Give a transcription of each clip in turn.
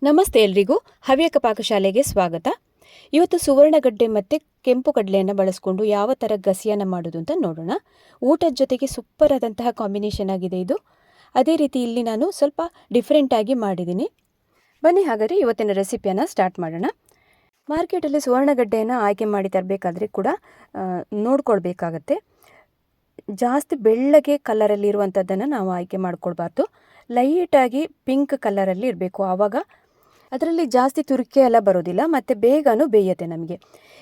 ನಮಸ್ತೆ ಎಲ್ರಿಗೂ ಹವ್ಯಕ ಪಾಕಶಾಲೆಗೆ ಸ್ವಾಗತ. ಇವತ್ತು ಸುವರ್ಣಗಡ್ಡೆ ಮತ್ತು ಕೆಂಪು ಕಡಲೆಯನ್ನು ಬಳಸ್ಕೊಂಡು ಯಾವ ಥರ ಗಸಿಯನ್ನು ಮಾಡೋದು ಅಂತ ನೋಡೋಣ. ಊಟದ ಜೊತೆಗೆ ಸೂಪರ್ ಆದಂತಹ ಕಾಂಬಿನೇಷನ್ ಆಗಿದೆ ಇದು. ಅದೇ ರೀತಿ ಇಲ್ಲಿ ನಾನು ಸ್ವಲ್ಪ ಡಿಫ್ರೆಂಟಾಗಿ ಮಾಡಿದ್ದೀನಿ. ಬನ್ನಿ ಹಾಗಾದರೆ ಇವತ್ತಿನ ರೆಸಿಪಿಯನ್ನು ಸ್ಟಾರ್ಟ್ ಮಾಡೋಣ. ಮಾರ್ಕೆಟಲ್ಲಿ ಸುವರ್ಣಗಡ್ಡೆಯನ್ನು ಆಯ್ಕೆ ಮಾಡಿ ತರಬೇಕಾದ್ರೆ ಕೂಡ ನೋಡ್ಕೊಳ್ಬೇಕಾಗತ್ತೆ. ಜಾಸ್ತಿ ಬೆಳ್ಳಗೆ ಕಲರಲ್ಲಿ ಇರುವಂಥದ್ದನ್ನು ನಾವು ಆಯ್ಕೆ ಮಾಡ್ಕೊಳ್ಬಾರ್ದು. ಲೈಟಾಗಿ ಪಿಂಕ್ ಕಲರಲ್ಲಿ ಇರಬೇಕು. ಆವಾಗ ಅದರಲ್ಲಿ ಜಾಸ್ತಿ ತುರಿಕೆ ಎಲ್ಲ ಬರೋದಿಲ್ಲ ಮತ್ತು ಬೇಗನೂ ಬೇಯುತ್ತೆ ನಮಗೆ.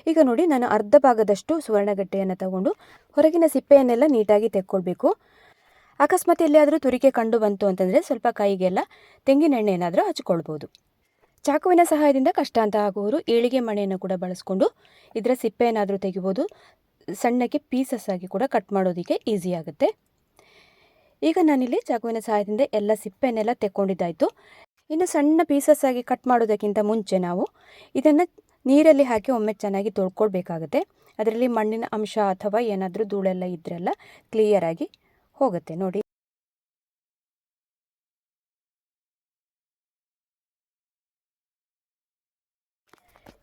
ಈಗ ನೋಡಿ, ನಾನು ಅರ್ಧ ಭಾಗದಷ್ಟು ಸುವರ್ಣಗಡ್ಡೆಯನ್ನು ತಗೊಂಡು ಹೊರಗಿನ ಸಿಪ್ಪೆಯನ್ನೆಲ್ಲ ನೀಟಾಗಿ ತೆಕ್ಕೊಳ್ಬೇಕು. ಅಕಸ್ಮಾತ್ ಎಲ್ಲಿಯಾದರೂ ತುರಿಕೆ ಕಂಡು ಬಂತು ಅಂತಂದರೆ ಸ್ವಲ್ಪ ಕೈಗೆಲ್ಲ ತೆಂಗಿನ ಎಣ್ಣೆ ಏನಾದರೂ ಹಚ್ಕೊಳ್ಬೋದು. ಚಾಕುವಿನ ಸಹಾಯದಿಂದ ಕಷ್ಟ ಅಂತ ಆಗುವವರು ಏಳಿಗೆ ಮಣೆಯನ್ನು ಕೂಡ ಬಳಸ್ಕೊಂಡು ಇದರ ಸಿಪ್ಪೆಯನ್ನಾದರೂ ತೆಗಿಬೋದು. ಸಣ್ಣಕ್ಕೆ ಪೀಸಸ್ ಆಗಿ ಕೂಡ ಕಟ್ ಮಾಡೋದಕ್ಕೆ ಈಸಿ ಆಗುತ್ತೆ. ಈಗ ನಾನಿಲ್ಲಿ ಚಾಕುವಿನ ಸಹಾಯದಿಂದ ಎಲ್ಲ ಸಿಪ್ಪೆಯನ್ನೆಲ್ಲ ತೆಕ್ಕೊಂಡಿದ್ದಾಯಿತು. ಇನ್ನು ಸಣ್ಣ ಪೀಸಸ್ ಆಗಿ ಕಟ್ ಮಾಡೋದಕ್ಕಿಂತ ಮುಂಚೆ ನಾವು ಇದನ್ನು ನೀರಲ್ಲಿ ಹಾಕಿ ಒಮ್ಮೆ ಚೆನ್ನಾಗಿ ತೊಳ್ಕೊಳ್ಬೇಕಾಗತ್ತೆ. ಅದರಲ್ಲಿ ಮಣ್ಣಿನ ಅಂಶ ಅಥವಾ ಏನಾದರೂ ಧೂಳೆಲ್ಲ ಇದ್ರೆಲ್ಲ ಕ್ಲಿಯರಾಗಿ ಹೋಗುತ್ತೆ ನೋಡಿ.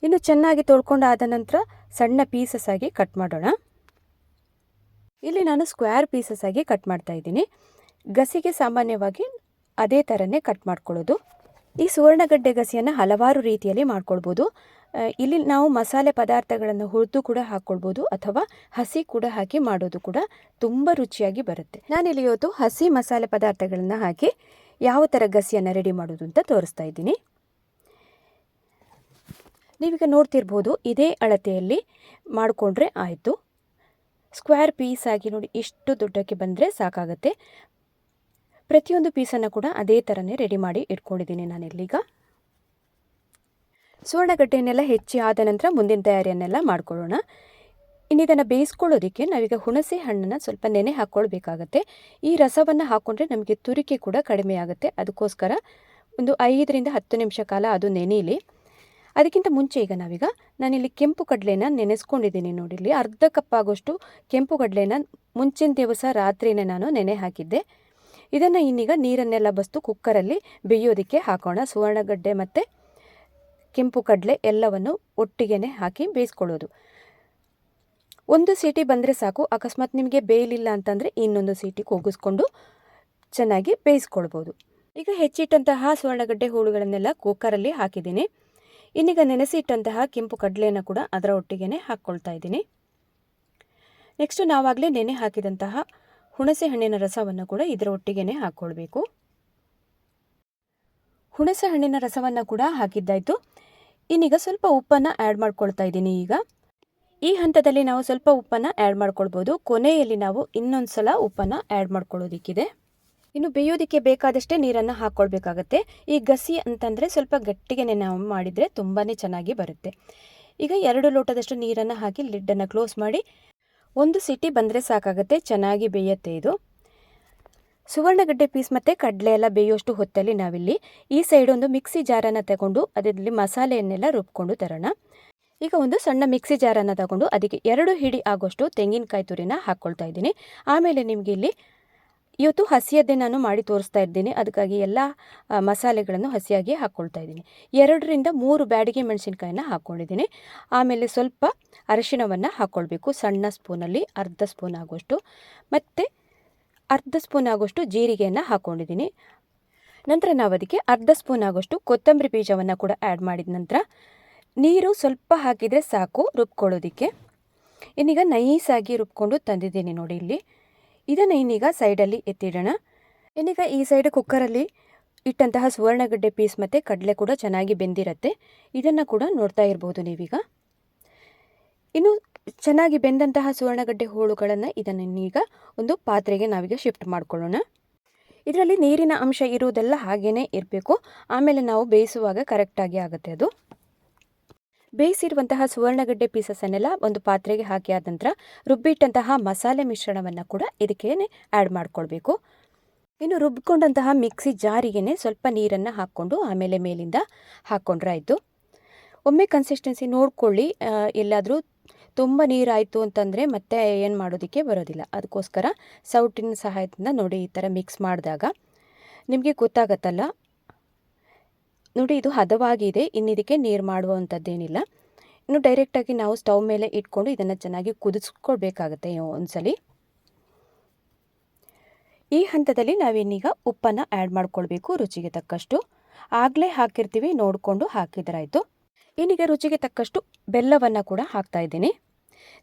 ಇನ್ನು ಚೆನ್ನಾಗಿ ತೊಳ್ಕೊಂಡಾದ ನಂತರ ಸಣ್ಣ ಪೀಸಸ್ ಆಗಿ ಕಟ್ ಮಾಡೋಣ. ಇಲ್ಲಿ ನಾನು ಸ್ಕ್ವೇರ್ ಪೀಸಸ್ ಆಗಿ ಕಟ್ ಮಾಡ್ತಾ ಇದ್ದೀನಿ. ಗಸಿಗೆ ಸಾಮಾನ್ಯವಾಗಿ ಅದೇ ಥರನೇ ಕಟ್ ಮಾಡ್ಕೊಳ್ಳೋದು. ಈ ಸುವರ್ಣಗಡ್ಡೆ ಗಸಿಯನ್ನು ಹಲವಾರು ರೀತಿಯಲ್ಲಿ ಮಾಡ್ಕೊಳ್ಬೋದು. ಇಲ್ಲಿ ನಾವು ಮಸಾಲೆ ಪದಾರ್ಥಗಳನ್ನು ಹುರಿದು ಕೂಡ ಹಾಕ್ಕೊಳ್ಬೋದು ಅಥವಾ ಹಸಿ ಕೂಡ ಹಾಕಿ ಮಾಡೋದು ಕೂಡ ತುಂಬ ರುಚಿಯಾಗಿ ಬರುತ್ತೆ. ನಾನಿಲ್ಲಿ ಇವತ್ತು ಹಸಿ ಮಸಾಲೆ ಪದಾರ್ಥಗಳನ್ನು ಹಾಕಿ ಯಾವ ಥರ ಗಸಿಯನ್ನು ರೆಡಿ ಮಾಡೋದು ಅಂತ ತೋರಿಸ್ತಾ ಇದ್ದೀನಿ. ನೀವೀಗ ನೋಡ್ತಿರ್ಬೋದು, ಇದೇ ಅಳತೆಯಲ್ಲಿ ಮಾಡಿಕೊಂಡ್ರೆ ಆಯಿತು. ಸ್ಕ್ವೇರ್ ಪೀಸ್ ಆಗಿ ನೋಡಿ, ಇಷ್ಟು ದೊಡ್ಡಕ್ಕೆ ಬಂದರೆ ಸಾಕಾಗುತ್ತೆ. ಪ್ರತಿಯೊಂದು ಪೀಸನ್ನು ಕೂಡ ಅದೇ ಥರನೇ ರೆಡಿ ಮಾಡಿ ಇಟ್ಕೊಂಡಿದ್ದೀನಿ ನಾನಿಲ್ಲೀಗ. ಸುವರ್ಣಗಡ್ಡೆಯನ್ನೆಲ್ಲ ಹೆಚ್ಚಿ ಆದ ನಂತರ ಮುಂದಿನ ತಯಾರಿಯನ್ನೆಲ್ಲ ಮಾಡ್ಕೊಳ್ಳೋಣ. ಇನ್ನಿದನ್ನು ಬೇಯಿಸ್ಕೊಳ್ಳೋದಕ್ಕೆ ನಾವೀಗ ಹುಣಸೆ ಹಣ್ಣನ್ನು ಸ್ವಲ್ಪ ನೆನೆ ಹಾಕ್ಕೊಳ್ಬೇಕಾಗತ್ತೆ. ಈ ರಸವನ್ನು ಹಾಕ್ಕೊಂಡ್ರೆ ನಮಗೆ ತುರಿಕೆ ಕೂಡ ಕಡಿಮೆ ಆಗುತ್ತೆ. ಅದಕ್ಕೋಸ್ಕರ ಒಂದು 5ರಿಂದ 10 ನಿಮಿಷ ಕಾಲ ಅದು ನೆನೆಯಲಿ. ಅದಕ್ಕಿಂತ ಮುಂಚೆ ಈಗ ನಾನಿಲ್ಲಿ ಕೆಂಪು ಕಡಲೆನ ನೆನೆಸ್ಕೊಂಡಿದ್ದೀನಿ. ನೋಡಿ, ಇಲ್ಲಿ ಅರ್ಧ ಕಪ್ ಆಗೋಷ್ಟು ಕೆಂಪು ಕಡಲೆನ ಮುಂಚಿನ ದಿವಸ ರಾತ್ರಿನೇ ನಾನು ನೆನೆ ಹಾಕಿದ್ದೆ. ಇದನ್ನು ಇನ್ನೀಗ ನೀರನ್ನೆಲ್ಲ ಬಸ್ತು ಕುಕ್ಕರಲ್ಲಿ ಬೇಯೋದಕ್ಕೆ ಹಾಕೋಣ. ಸುವರ್ಣಗಡ್ಡೆ ಮತ್ತು ಕೆಂಪು ಕಡಲೆ ಎಲ್ಲವನ್ನು ಒಟ್ಟಿಗೆ ಹಾಕಿ ಬೇಯಿಸ್ಕೊಳ್ಳೋದು. ಒಂದು ಸೀಟಿ ಬಂದರೆ ಸಾಕು. ಅಕಸ್ಮಾತ್ ನಿಮಗೆ ಬೇಯಲಿಲ್ಲ ಅಂತಂದರೆ ಇನ್ನೊಂದು ಸೀಟಿ ಕೂಗಿಸ್ಕೊಂಡು ಚೆನ್ನಾಗಿ ಬೇಯಿಸ್ಕೊಳ್ಬೋದು. ಈಗ ಹೆಚ್ಚಿಟ್ಟಂತಹ ಸುವರ್ಣಗಡ್ಡೆ ಹೋಳುಗಳನ್ನೆಲ್ಲ ಕುಕ್ಕರಲ್ಲಿ ಹಾಕಿದ್ದೀನಿ. ಇನ್ನೀಗ ನೆನೆಸಿಟ್ಟಂತಹ ಕೆಂಪು ಕಡಲೆಯನ್ನು ಕೂಡ ಅದರ ಒಟ್ಟಿಗೆ ಹಾಕ್ಕೊಳ್ತಾ ಇದ್ದೀನಿ. ನೆಕ್ಸ್ಟು ನಾವಾಗಲೇ ನೆನೆ ಹಾಕಿದಂತಹ ಹುಣಸೆ ಹಣ್ಣಿನ ರಸವನ್ನು ಕೂಡ ಇದರ ಒಟ್ಟಿಗೆ ಹಾಕ್ಕೊಳ್ಬೇಕು. ಹುಣಸೆ ಹಣ್ಣಿನ ರಸವನ್ನು ಕೂಡ ಹಾಕಿದ್ದಾಯಿತು. ಇನ್ನೀಗ ಸ್ವಲ್ಪ ಉಪ್ಪನ್ನು ಆ್ಯಡ್ ಮಾಡ್ಕೊಳ್ತಾ ಇದ್ದೀನಿ. ಈಗ ಈ ಹಂತದಲ್ಲಿ ನಾವು ಸ್ವಲ್ಪ ಉಪ್ಪನ್ನು ಆ್ಯಡ್ ಮಾಡ್ಕೊಳ್ಬೋದು. ಕೊನೆಯಲ್ಲಿ ನಾವು ಇನ್ನೊಂದು ಸಲ ಉಪ್ಪನ್ನು ಆ್ಯಡ್ ಮಾಡ್ಕೊಳ್ಳೋದಕ್ಕಿದೆ. ಇನ್ನು ಬೇಯೋದಕ್ಕೆ ಬೇಕಾದಷ್ಟೇ ನೀರನ್ನು ಹಾಕ್ಕೊಳ್ಬೇಕಾಗತ್ತೆ. ಈ ಗಸಿ ಅಂತಂದರೆ ಸ್ವಲ್ಪ ಗಟ್ಟಿಗೆ ನಾವು ಮಾಡಿದರೆ ತುಂಬಾ ಚೆನ್ನಾಗಿ ಬರುತ್ತೆ. ಈಗ 2 ಲೋಟದಷ್ಟು ನೀರನ್ನು ಹಾಕಿ ಲಿಡ್ಡನ್ನು ಕ್ಲೋಸ್ ಮಾಡಿ ಒಂದು ಸೀಟಿ ಬಂದರೆ ಸಾಕಾಗುತ್ತೆ. ಚೆನ್ನಾಗಿ ಬೇಯುತ್ತೆ ಇದು. ಸುವರ್ಣಗಡ್ಡೆ ಪೀಸ್ ಮತ್ತು ಕಡಲೆ ಎಲ್ಲ ಬೇಯೋಷ್ಟು ಹೊತ್ತಲ್ಲಿ ನಾವಿಲ್ಲಿ ಈ ಸೈಡ್ ಒಂದು ಮಿಕ್ಸಿ ಜಾರನ್ನು ತಗೊಂಡು ಅದರಲ್ಲಿ ಮಸಾಲೆಯನ್ನೆಲ್ಲ ರುಬ್ಕೊಂಡು ತರೋಣ. ಈಗ ಒಂದು ಸಣ್ಣ ಮಿಕ್ಸಿ ಜಾರನ್ನು ತಗೊಂಡು ಅದಕ್ಕೆ 2 ಹಿಡಿ ಆಗೋಷ್ಟು ತೆಂಗಿನಕಾಯಿ ತುರಿನ ಹಾಕ್ಕೊಳ್ತಾ ಇದ್ದೀನಿ. ಆಮೇಲೆ ನಿಮಗೆ ಇಲ್ಲಿ ಇವತ್ತು ಹಸಿಯದ್ದೇ ನಾನು ಮಾಡಿ ತೋರಿಸ್ತಾ ಇದ್ದೀನಿ. ಅದಕ್ಕಾಗಿ ಎಲ್ಲ ಮಸಾಲೆಗಳನ್ನು ಹಸಿಯಾಗಿ ಹಾಕ್ಕೊಳ್ತಾ ಇದ್ದೀನಿ. 2ರಿಂದ 3 ಬ್ಯಾಡಿಗೆ ಮೆಣಸಿನ್ಕಾಯಿನ ಹಾಕ್ಕೊಂಡಿದ್ದೀನಿ. ಆಮೇಲೆ ಸ್ವಲ್ಪ ಅರಿಶಿಣವನ್ನು ಹಾಕ್ಕೊಳ್ಬೇಕು. ಸಣ್ಣ ಸ್ಪೂನಲ್ಲಿ ಅರ್ಧ ಸ್ಪೂನ್ ಆಗೋಷ್ಟು, ಮತ್ತು ಅರ್ಧ ಸ್ಪೂನ್ ಆಗೋಷ್ಟು ಜೀರಿಗೆಯನ್ನು ಹಾಕ್ಕೊಂಡಿದ್ದೀನಿ. ನಂತರ ನಾವು ಅದಕ್ಕೆ ಅರ್ಧ ಸ್ಪೂನ್ ಆಗೋಷ್ಟು ಕೊತ್ತಂಬರಿ ಬೀಜವನ್ನು ಕೂಡ ಆ್ಯಡ್ ಮಾಡಿದ ನಂತರ ನೀರು ಸ್ವಲ್ಪ ಹಾಕಿದರೆ ಸಾಕು ರುಬ್ಕೊಳ್ಳೋದಕ್ಕೆ. ಇನ್ನೀಗ ನೈಸಾಗಿ ರುಬ್ಕೊಂಡು ತಂದಿದ್ದೀನಿ ನೋಡಿ ಇಲ್ಲಿ. ಇದನ್ನು ಇನ್ನೀಗ ಸೈಡಲ್ಲಿ ಎತ್ತಿಡೋಣ. ಇನ್ನೀಗ ಈ ಸೈಡ್ ಕುಕ್ಕರಲ್ಲಿ ಇಟ್ಟಂತಹ ಸುವರ್ಣಗಡ್ಡೆ ಪೀಸ್ ಮತ್ತು ಕಡಲೆ ಕೂಡ ಚೆನ್ನಾಗಿ ಬೆಂದಿರುತ್ತೆ. ಇದನ್ನು ಕೂಡ ನೋಡ್ತಾ ಇರ್ಬೋದು ನೀವೀಗ. ಇನ್ನು ಚೆನ್ನಾಗಿ ಬೆಂದಂತಹ ಸುವರ್ಣಗಡ್ಡೆ ಹೋಳುಗಳನ್ನು ಇದನ್ನೀಗ ಒಂದು ಪಾತ್ರೆಗೆ ನಾವೀಗ ಶಿಫ್ಟ್ ಮಾಡ್ಕೊಳ್ಳೋಣ. ಇದರಲ್ಲಿ ನೀರಿನ ಅಂಶ ಇರುವುದೆಲ್ಲ ಹಾಗೇ ಇರಬೇಕು. ಆಮೇಲೆ ನಾವು ಬೇಯಿಸುವಾಗ ಕರೆಕ್ಟಾಗಿ ಆಗುತ್ತೆ ಅದು. ಬೇಯಿಸಿರುವಂತಹ ಸುವರ್ಣಗಡ್ಡೆ ಪೀಸಸ್ಸನ್ನೆಲ್ಲ ಒಂದು ಪಾತ್ರೆಗೆ ಹಾಕಿ ಆದ ನಂತರ ರುಬ್ಬಿಟ್ಟಂತಹ ಮಸಾಲೆ ಮಿಶ್ರಣವನ್ನು ಕೂಡ ಇದಕ್ಕೆ ಆ್ಯಡ್ ಮಾಡ್ಕೊಳ್ಬೇಕು. ಇನ್ನು ರುಬ್ಕೊಂಡಂತಹ ಮಿಕ್ಸಿ ಜಾರಿಗೆ ಸ್ವಲ್ಪ ನೀರನ್ನು ಹಾಕ್ಕೊಂಡು ಆಮೇಲೆ ಮೇಲಿಂದ ಹಾಕ್ಕೊಂಡ್ರೆ ಆಯಿತು. ಒಮ್ಮೆ ಕನ್ಸಿಸ್ಟೆನ್ಸಿ ನೋಡ್ಕೊಳ್ಳಿ. ಎಲ್ಲಾದರೂ ತುಂಬ ನೀರಾಯಿತು ಅಂತಂದರೆ ಮತ್ತೆ ಏನು ಮಾಡೋದಕ್ಕೆ ಬರೋದಿಲ್ಲ. ಅದಕ್ಕೋಸ್ಕರ ಸೌಟಿನ ಸಹಾಯದಿಂದ ನೋಡಿ ಈ ಥರ ಮಿಕ್ಸ್ ಮಾಡಿದಾಗ ನಿಮಗೆ ಗೊತ್ತಾಗತ್ತಲ್ಲ ನೋಡಿ ಇದು ಹದವಾಗಿದೆ. ಇನ್ನಿದಕ್ಕೆ ನೀರು ಮಾಡುವಂಥದ್ದೇನಿಲ್ಲ. ಇನ್ನು ಡೈರೆಕ್ಟಾಗಿ ನಾವು ಸ್ಟವ್ ಮೇಲೆ ಇಟ್ಕೊಂಡು ಇದನ್ನು ಚೆನ್ನಾಗಿ ಕುದಿಸ್ಕೊಳ್ಬೇಕಾಗತ್ತೆ ಒಂದ್ಸಲಿ. ಈ ಹಂತದಲ್ಲಿ ನಾವಿನ್ನೀಗ ಉಪ್ಪನ್ನು ಆ್ಯಡ್ ಮಾಡ್ಕೊಳ್ಬೇಕು ರುಚಿಗೆ ತಕ್ಕಷ್ಟು. ಆಗಲೇ ಹಾಕಿರ್ತೀವಿ, ನೋಡಿಕೊಂಡು ಹಾಕಿದ್ರಾಯಿತು. ಇನ್ನೀಗ ರುಚಿಗೆ ತಕ್ಕಷ್ಟು ಬೆಲ್ಲವನ್ನು ಕೂಡ ಹಾಕ್ತಾ ಇದ್ದೀನಿ.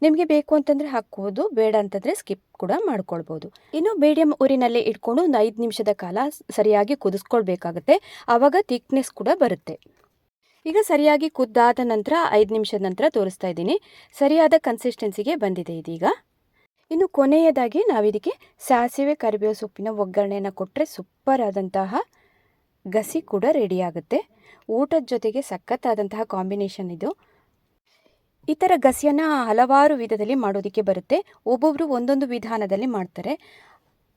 ನಿಮಗೆ ಬೇಕು ಅಂತಂದರೆ ಹಾಕ್ಬೋದು, ಬೇಡ ಅಂತಂದರೆ ಸ್ಕಿಪ್ ಕೂಡ ಮಾಡ್ಕೊಳ್ಬೋದು. ಇನ್ನು ಮೀಡಿಯಮ್ ಉರಿನಲ್ಲೇ ಇಟ್ಕೊಂಡು ಒಂದು 5 ನಿಮಿಷದ ಕಾಲ ಸರಿಯಾಗಿ ಕುದಿಸ್ಕೊಳ್ಬೇಕಾಗತ್ತೆ. ಆವಾಗ ಥಿಕ್ನೆಸ್ ಕೂಡ ಬರುತ್ತೆ. ಈಗ ಸರಿಯಾಗಿ ಕುದ್ದಾದ ನಂತರ 5 ನಿಮಿಷದ ನಂತರ ತೋರಿಸ್ತಾ ಇದ್ದೀನಿ. ಸರಿಯಾದ ಕನ್ಸಿಸ್ಟೆನ್ಸಿಗೆ ಬಂದಿದೆ ಇದೀಗ. ಇನ್ನು ಕೊನೆಯದಾಗಿ ನಾವಿದಕ್ಕೆ ಸಾಸಿವೆ ಕರಿಬೇವು ಸೊಪ್ಪಿನ ಒಗ್ಗರಣೆಯನ್ನು ಕೊಟ್ಟರೆ ಸೂಪರ್ ಆದಂತಹ ಗಸಿ ಕೂಡ ರೆಡಿ ಆಗುತ್ತೆ. ಊಟದ ಜೊತೆಗೆ ಸಖತ್ತಾದಂತಹ ಕಾಂಬಿನೇಷನ್ ಇದು. ಈ ಥರ ಗಸಿಯನ್ನು ಹಲವಾರು ವಿಧದಲ್ಲಿ ಮಾಡೋದಕ್ಕೆ ಬರುತ್ತೆ. ಒಬ್ಬೊಬ್ಬರು ಒಂದೊಂದು ವಿಧಾನದಲ್ಲಿ ಮಾಡ್ತಾರೆ.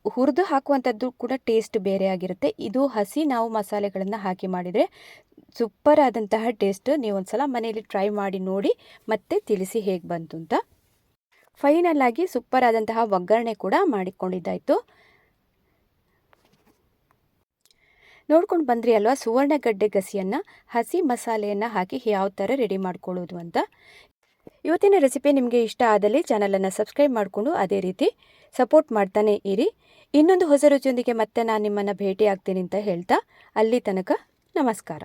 ಹುರಿದು ಹಾಕುವಂಥದ್ದು ಕೂಡ ಟೇಸ್ಟ್ ಬೇರೆ ಆಗಿರುತ್ತೆ. ಇದು ಹಸಿ ನಾವು ಮಸಾಲೆಗಳನ್ನು ಹಾಕಿ ಮಾಡಿದರೆ ಸೂಪರ್ ಆದಂತಹ ಟೇಸ್ಟ್. ನೀವು ಒಂದು ಸಲ ಮನೆಯಲ್ಲಿ ಟ್ರೈ ಮಾಡಿ ನೋಡಿ ಮತ್ತೆ ತಿಳಿಸಿ ಹೇಗೆ ಬಂತು ಅಂತ. ಫೈನಲ್ ಆಗಿ ಸೂಪರ್ ಆದಂತಹ ಒಗ್ಗರಣೆ ಕೂಡ ಮಾಡಿಕೊಂಡಿದ್ದಾಯಿತು. ನೋಡ್ಕೊಂಡು ಬಂದ್ರಿ ಅಲ್ವಾ ಸುವರ್ಣಗಡ್ಡೆ ಗಸಿಯನ್ನು ಹಸಿ ಮಸಾಲೆಯನ್ನು ಹಾಕಿ ಯಾವ ಥರ ರೆಡಿ ಮಾಡ್ಕೊಳ್ಳೋದು ಅಂತ. ಇವತ್ತಿನ ರೆಸಿಪಿ ನಿಮಗೆ ಇಷ್ಟ ಆದಲ್ಲಿ ಚಾನಲನ್ನು ಸಬ್ಸ್ಕ್ರೈಬ್ ಮಾಡಿಕೊಂಡು ಅದೇ ರೀತಿ ಸಪೋರ್ಟ್ ಮಾಡ್ತಾನೆ ಇರಿ. ಇನ್ನೊಂದು ಹೊಸ ರುಚಿಯೊಂದಿಗೆ ಮತ್ತೆ ನಾನು ನಿಮ್ಮನ್ನು ಭೇಟಿ ಆಗ್ತೀನಿ ಅಂತ ಹೇಳ್ತಾ ಅಲ್ಲಿ ತನಕ ನಮಸ್ಕಾರ.